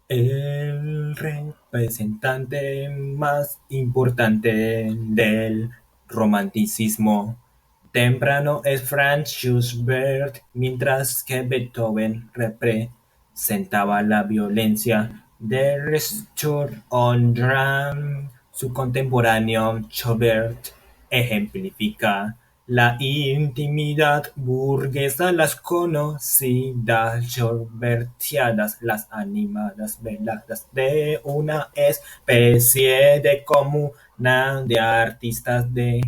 El representante más importante del romanticismo temprano es Franz Schubert, mientras que Beethoven representaba la violencia del Sturm und Drang. Su contemporáneo Schubert ejemplifica la intimidad burguesa, las conocidas Schubertiadas, las animadas veladas de una especie de comuna de artistas de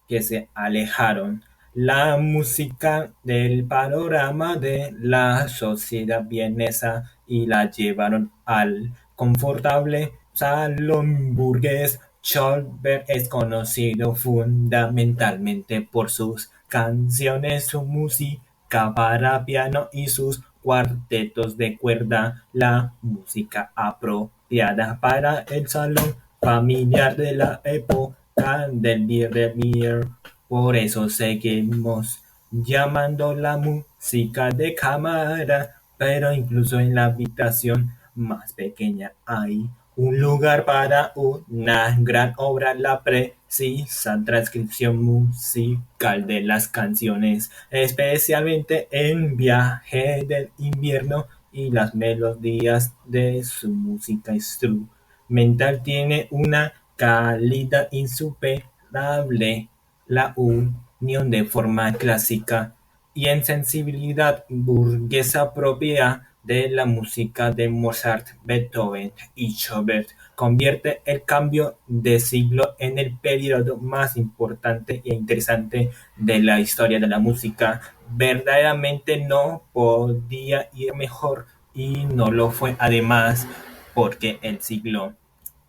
que se alejaron la música del panorama de la sociedad vienesa y la llevaron al confortable salón burgués. Schubert es conocido fundamentalmente por sus canciones, su música para piano y sus cuartetos de cuerda, la música apropiada para el salón familiar de la época del Biedermeier. Por eso seguimos llamando la música de cámara, pero incluso en la habitación más pequeña hay un lugar para una gran obra, la precisa transcripción musical de las canciones, especialmente en Viaje del Invierno y las melodías de su música instrumental tiene una calidad insuperable, la unión de forma clásica y en sensibilidad burguesa propia de la música de Mozart, Beethoven y Schubert convierte el cambio de siglo en el periodo más importante e interesante de la historia de la música. Verdaderamente no podía ir mejor y no lo fue además porque el siglo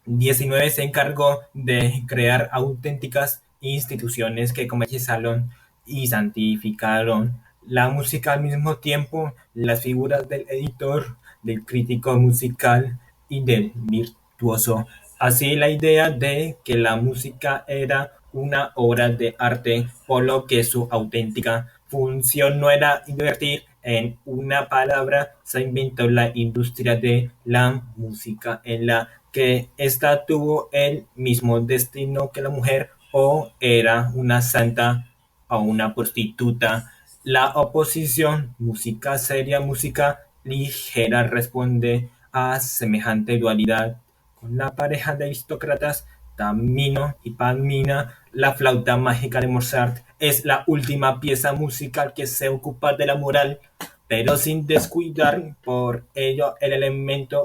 XIX se encargó de crear auténticas instituciones que comercializaron y santificaron la música al mismo tiempo. Las figuras del editor, del crítico musical y del virtuoso. Así la idea de que la música era una obra de arte, por lo que su auténtica función no era divertir. En una palabra, se inventó la industria de la música en la que ésta tuvo el mismo destino que la mujer, o era una santa o una prostituta. La oposición, música seria, música ligera, responde a semejante dualidad con la pareja de aristócratas Tamino y Palmina. La flauta mágica de Mozart es la última pieza musical que se ocupa de la moral, pero sin descuidar por ello el elemento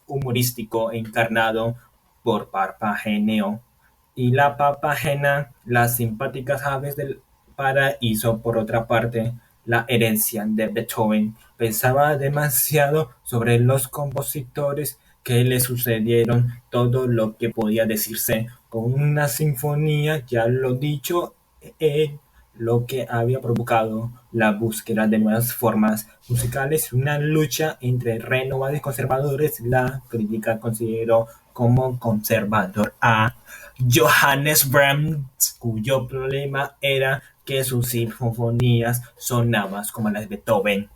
humorístico encarnado por Parpagenio y la Papagena, las simpáticas aves del paraíso. Por otra parte, la herencia de Beethoven pensaba demasiado sobre los compositores que le sucedieron todo lo que podía decirse con una sinfonía, ya lo dicho, lo que había provocado la búsqueda de nuevas formas musicales, una lucha entre renovados y conservadores. La crítica consideró como conservador a Johannes Brahms, cuyo problema era que sus sinfonías sonaban como las de Beethoven.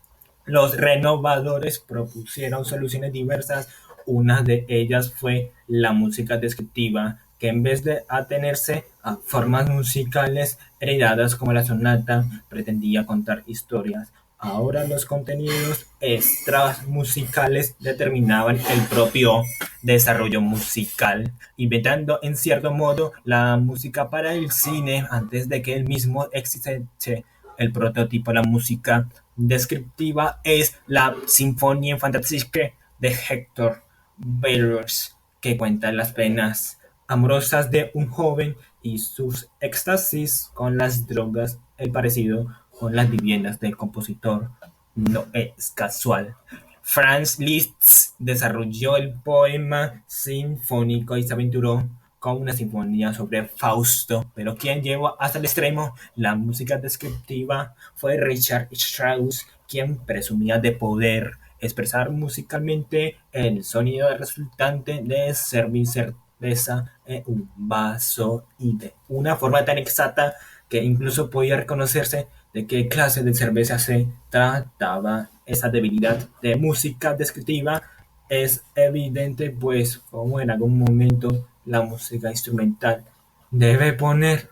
Los renovadores propusieron soluciones diversas. Una de ellas fue la música descriptiva, que en vez de atenerse a formas musicales heredadas como la sonata, pretendía contar historias. Ahora los contenidos extras musicales determinaban el propio desarrollo musical, inventando en cierto modo la música para el cine antes de que el mismo existiese. El prototipo de la música descriptiva es la Sinfonia Fantastique de Hector Berlioz, que cuenta las penas amorosas de un joven y sus éxtasis con las drogas. El parecido con las viviendas del compositor no es casual. Franz Liszt desarrolló el poema sinfónico y se aventuró con una sinfonía sobre Fausto, pero quien llevó hasta el extremo la música descriptiva fue Richard Strauss, quien presumía de poder expresar musicalmente el sonido resultante de servir cerveza en un vaso y de una forma tan exacta que incluso podía reconocerse de qué clase de cerveza se trataba. Esa debilidad de música descriptiva Es evidente, pues, como en algún momento la música instrumental debe poner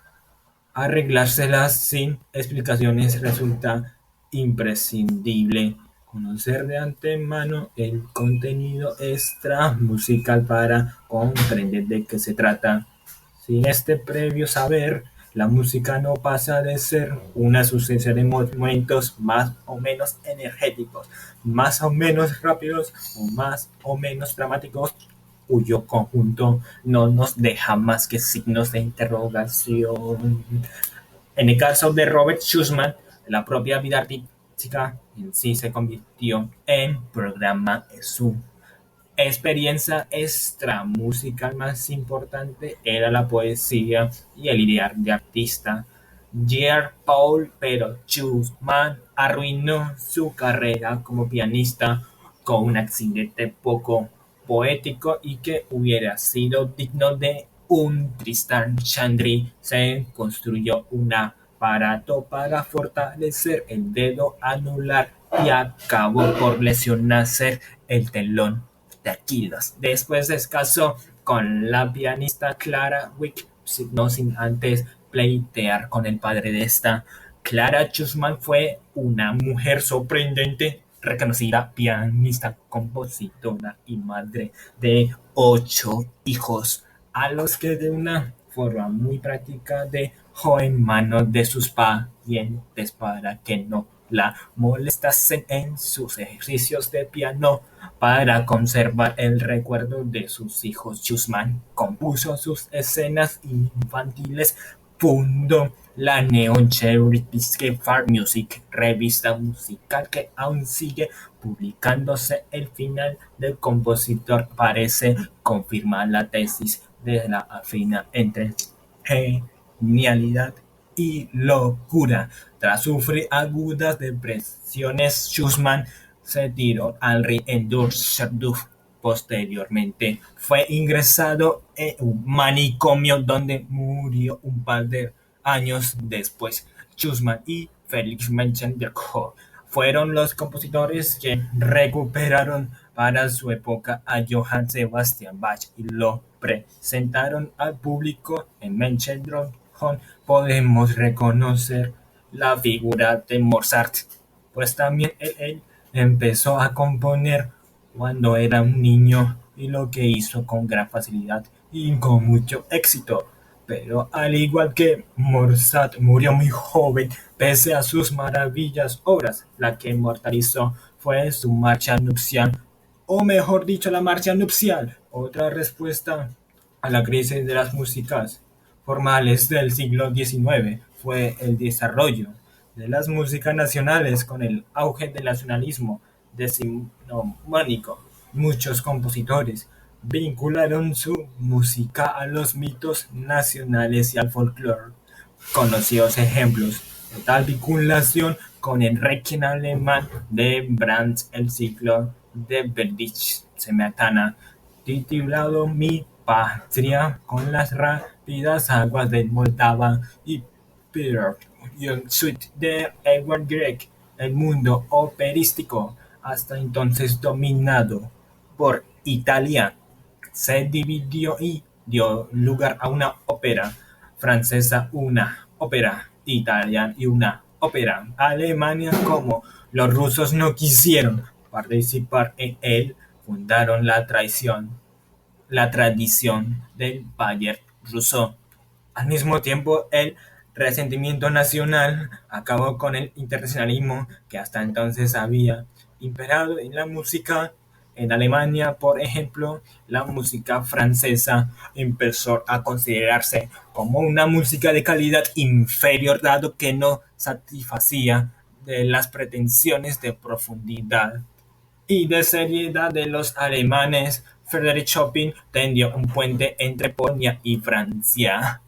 arreglárselas sin explicaciones. Resulta imprescindible conocer de antemano el contenido extra musical para comprender de qué se trata. Sin este previo saber, la música no pasa de ser una sucesión de momentos más o menos energéticos, más o menos rápidos o más o menos dramáticos, cuyo conjunto no nos deja más que signos de interrogación. En el caso de Robert Schumann, la propia vida artística en sí se convirtió en programa. Su experiencia extramusical más importante era la poesía y el ideal de artista. Jean-Paul pero Schumann arruinó su carrera como pianista con un accidente poco poético y que hubiera sido digno de un Tristan Chandri. Se construyó un aparato para fortalecer el dedo anular y acabó por lesionarse el telón de Aquiles. Después se casó con la pianista Clara Wieck, no sin antes pleitear con el padre de esta. Clara Schumann fue una mujer sorprendente, reconocida pianista, compositora y madre de 8 hijos, a los que de una forma muy práctica dejó en manos de sus parientes para que no la molestasen en sus ejercicios de piano. Para conservar el recuerdo de sus hijos, Schumann compuso sus escenas infantiles, fundó la Neon Cherry Farm Music, revista musical que aún sigue publicándose. El final del compositor parece confirmar la tesis de la afina entre genialidad y locura. Tras sufrir agudas depresiones, Schumann se tiró al río en Düsseldorf. Posteriormente fue ingresado en un manicomio donde murió un par de años después. Schumann y Felix Mendelssohn fueron los compositores que recuperaron para su época a Johann Sebastian Bach y lo presentaron al público. En Mendelssohn podemos reconocer la figura de Mozart, pues también él empezó a componer cuando era un niño y lo que hizo con gran facilidad y con mucho éxito. Pero al igual que Mozart murió muy joven, pese a sus maravillosas obras, la que inmortalizó fue su marcha nupcial, o mejor dicho, la marcha nupcial, otra respuesta a la crisis de las músicas formales del siglo XIX fue el desarrollo de las músicas nacionales con el auge del nacionalismo decimonónico. Muchos compositores vincularon su música a los mitos nacionales y al folclore. Conocidos ejemplos de tal vinculación con el Requiem alemán de Brahms, el ciclo de Berdych Smetana, titulado Mi patria, con las rápidas aguas del Moldava, y Peter Young Suite de Edward Grieg. El mundo operístico, hasta entonces dominado por Italia, se dividió y dio lugar a una ópera francesa, una ópera italiana y una ópera alemana. Como los rusos no quisieron participar en él, fundaron la tradición del ballet ruso. Al mismo tiempo, el resentimiento nacional acabó con el internacionalismo que hasta entonces había imperado en la música. En Alemania, por ejemplo, la música francesa empezó a considerarse como una música de calidad inferior, dado que no satisfacía de las pretensiones de profundidad y de seriedad de los alemanes. Frédéric Chopin tendió un puente entre Polonia y Francia.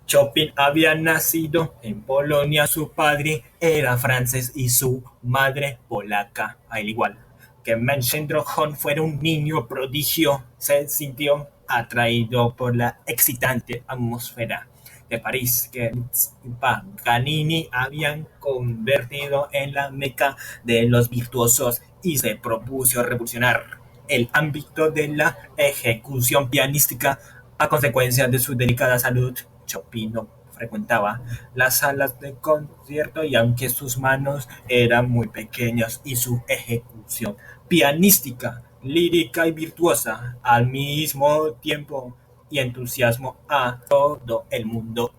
Chopin había nacido en Polonia, su padre era francés y su madre polaca. Al igual que Mendelssohn fuera un niño prodigio, se sintió atraído por la excitante atmósfera de París que Liszt y Paganini habían convertido en la meca de los virtuosos y se propuso revolucionar el ámbito de la ejecución pianística. A consecuencia de su delicada salud, Chopin no frecuentaba las salas de concierto y aunque sus manos eran muy pequeñas y su ejecución pianística, lírica y virtuosa al mismo tiempo y entusiasmo a todo el mundo.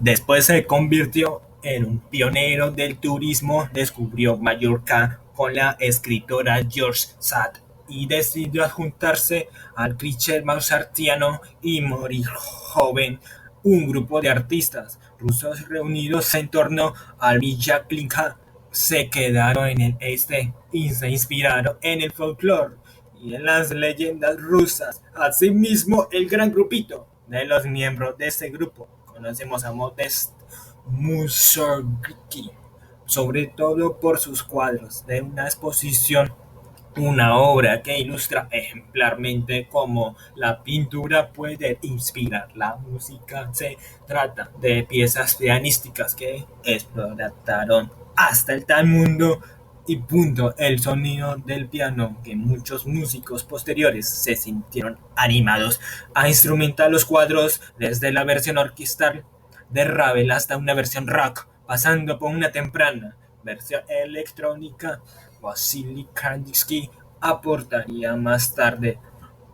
Después se convirtió en un pionero del turismo, descubrió Mallorca con la escritora George Sand y decidió juntarse al cliché mozartiano y morir joven. Un grupo de artistas rusos reunidos en torno al Villa Klinka se quedaron en el este y se inspiraron en el folclore y en las leyendas rusas. Asimismo, el gran grupito de los miembros de este grupo conocemos a Modest Mussorgsky, sobre todo por sus cuadros de una exposición, una obra que ilustra ejemplarmente cómo la pintura puede inspirar la música. Se trata de piezas pianísticas que exploraron hasta el tal mundo y punto el sonido del piano que muchos músicos posteriores se sintieron animados a instrumentar los cuadros desde la versión orquestal de Ravel hasta una versión rock, pasando por una temprana versión electrónica. Vasily Kandinsky aportaría más tarde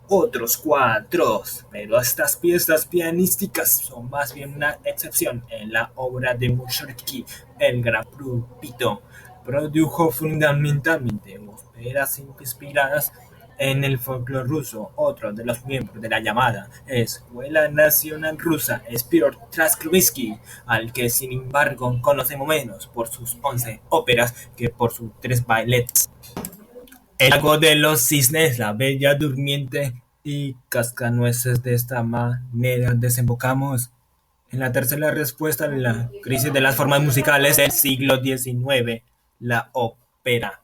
otros cuadros, pero estas piezas pianísticas son más bien una excepción en la obra de Mussorgsky. El gran grupito produjo fundamentalmente óperas inspiradas en el folclore ruso. Otro de los miembros de la llamada Escuela Nacional Rusa es Piotr Stravinsky, al que sin embargo conocemos menos por sus 11 óperas que por sus 3 ballets: El lago de los cisnes, La bella durmiente y Cascanueces. De esta manera desembocamos en la tercera respuesta de la crisis de las formas musicales del siglo XIX, la ópera.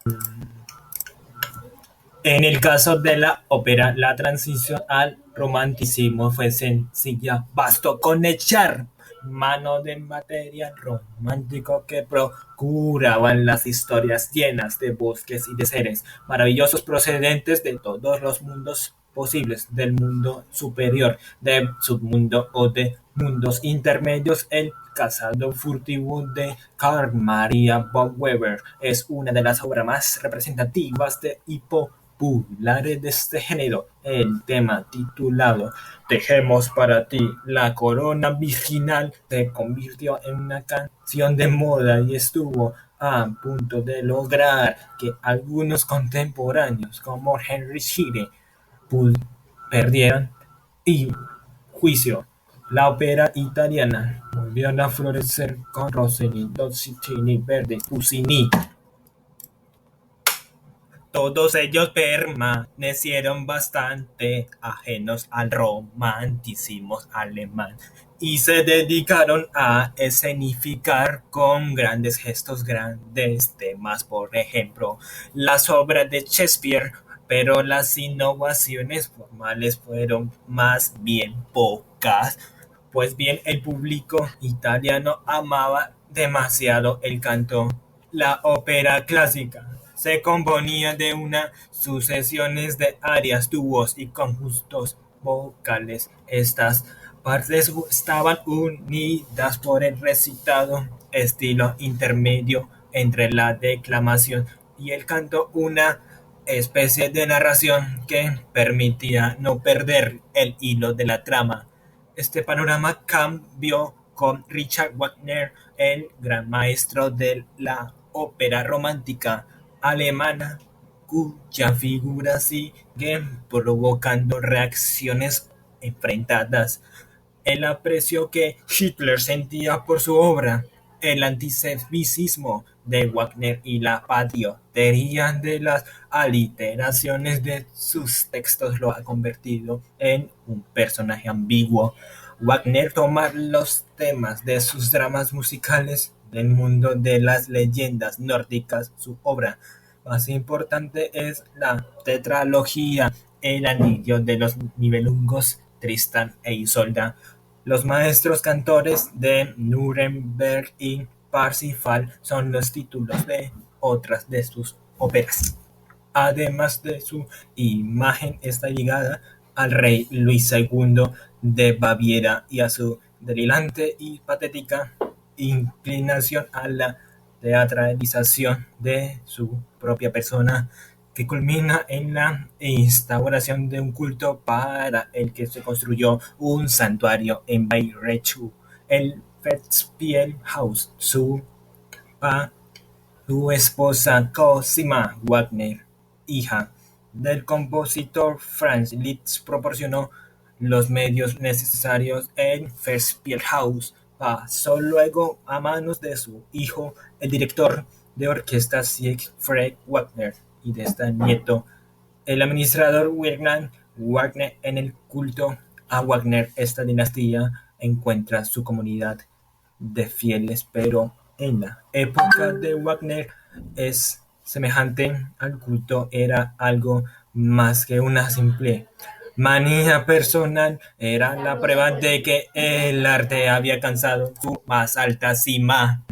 En el caso de la ópera, la transición al romanticismo fue sencilla. Bastó con echar mano de material romántico que procuraban las historias llenas de bosques y de seres maravillosos procedentes de todos los mundos posibles, del mundo superior, del submundo o de mundos intermedios. El Cazador furtivo de Carl Maria von Weber es una de las obras más representativas de y populares de este género. El tema titulado Tejemos para ti la corona virginal se convirtió en una canción de moda y estuvo a punto de lograr que algunos contemporáneos como Henry Shire perdieran y juicio. La ópera italiana volvió a florecer con Rossini, Donizetti, Verdi, Puccini. Todos ellos permanecieron bastante ajenos al romanticismo alemán y se dedicaron a escenificar con grandes gestos grandes temas, por ejemplo, las obras de Shakespeare, pero las innovaciones formales fueron más bien pocas. Pues bien, el público italiano amaba demasiado el canto. La ópera clásica se componía de una sucesiones de arias, dúos y conjuntos vocales. Estas partes estaban unidas por el recitado, estilo intermedio entre la declamación y el canto, una especie de narración que permitía no perder el hilo de la trama. Este panorama cambió con Richard Wagner, el gran maestro de la ópera romántica alemana, cuya figura sigue provocando reacciones enfrentadas. El aprecio que Hitler sentía por su obra, el antisemitismo de Wagner y la patriotería de las aliteraciones de sus textos lo ha convertido en un personaje ambiguo. Wagner toma los temas de sus dramas musicales del mundo de las leyendas nórdicas. Su obra más importante es la tetralogía El anillo de los Nibelungos, Tristán e Isolda. Los maestros cantores de Nuremberg y Parsifal son los títulos de otras de sus óperas. Además de su imagen está ligada al rey Luis II de Baviera y a su delirante y patética inclinación a la teatralización de su propia persona, que culmina en la instauración de un culto para el que se construyó un santuario en Bayreuth, el Festspielhaus. Su esposa Cosima Wagner, hija del compositor Franz Liszt, proporcionó los medios necesarios. El Festspielhaus pasó luego a manos de su hijo, el director de orquesta Siegfried Wagner, y de este nieto, el administrador Wilhelm Wagner. En el culto a Wagner, esta dinastía encuentra su comunidad de fieles, pero en la época de Wagner es semejante al culto, era algo más que una simple manía personal, era la prueba de que el arte había alcanzado su más alta cima.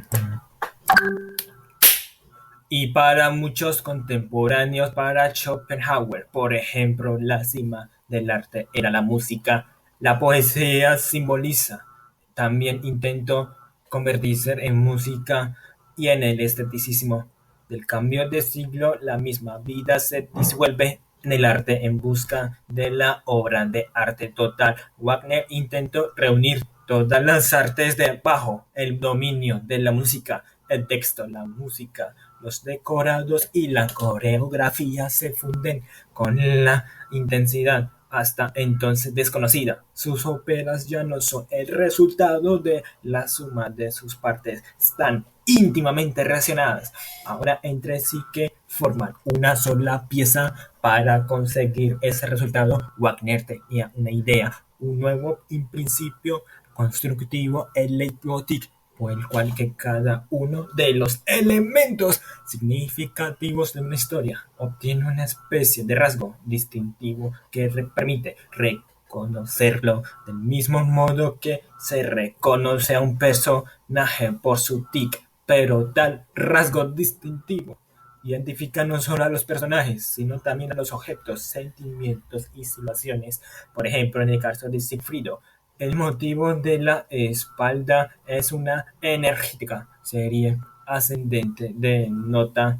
Y para muchos contemporáneos, para Schopenhauer, por ejemplo, la cima del arte era la música. La poesía simboliza. También intentó convertirse en música, y en el esteticismo del cambio de siglo, la misma vida se disuelve en el arte en busca de la obra de arte total. Wagner intentó reunir todas las artes bajo el dominio de la música. El texto, la música, los decorados y la coreografía se funden con la intensidad hasta entonces desconocida. Sus óperas ya no son el resultado de la suma de sus partes, están íntimamente relacionadas ahora entre sí, que forman una sola pieza. Para conseguir ese resultado, Wagner tenía una idea, un nuevo principio constructivo, el leitmotiv, por el cual que cada uno de los elementos significativos de una historia obtiene una especie de rasgo distintivo que permite reconocerlo del mismo modo que se reconoce a un personaje por su tic. Pero tal rasgo distintivo identifica no solo a los personajes, sino también a los objetos, sentimientos y situaciones. Por ejemplo, en el caso de Sigfrido, el motivo de la espalda es una enérgica serie ascendente de notas.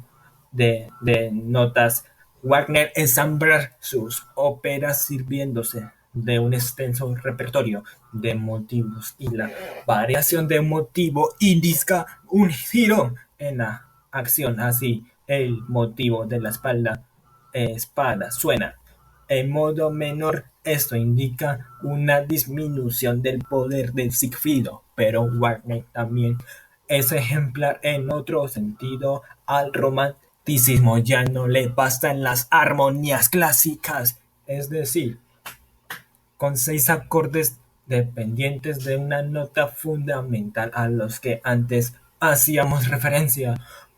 Wagner ensambla sus óperas sirviéndose de un extenso repertorio de motivos, y la variación de motivo indica un giro en la acción. Así, el motivo de la espada suena en modo menor. Esto indica una disminución del poder de Sigfrido, pero Wagner también es ejemplar en otro sentido. Al romanticismo ya no le bastan las armonías clásicas, es decir, con 6 acordes dependientes de una nota fundamental a los que antes hacíamos referencia.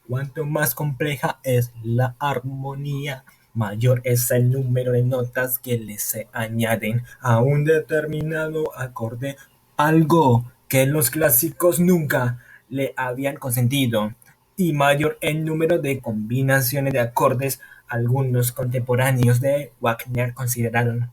Cuanto más compleja es la armonía, mayor es el número de notas que le se añaden a un determinado acorde, algo que los clásicos nunca le habían consentido, y mayor el número de combinaciones de acordes. Algunos contemporáneos de Wagner consideraron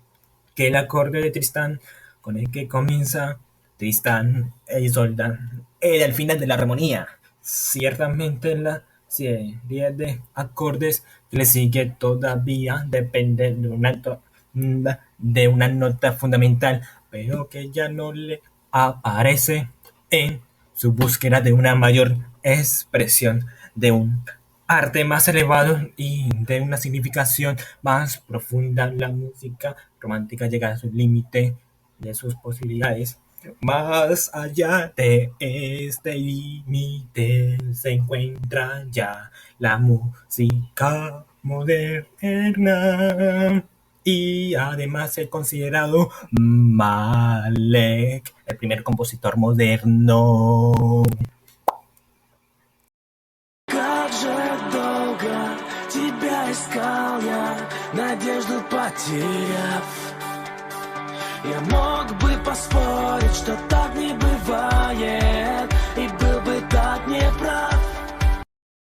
que el acorde de Tristán, con el que comienza Tristán e Isolda, era el final de la armonía. Ciertamente la serie de acordes que le sigue todavía depende de una nota fundamental, pero que ya no le aparece en su búsqueda de una mayor expresión, de un arte más elevado y de una significación más profunda. La música romántica llega a su límite de sus posibilidades. Más allá de este límite se encuentra ya la música moderna, y además es considerado Malek el primer compositor moderno. Как же долго тебя искал я, надежду потеряв. Я мог бы поспорить, что так не бывает.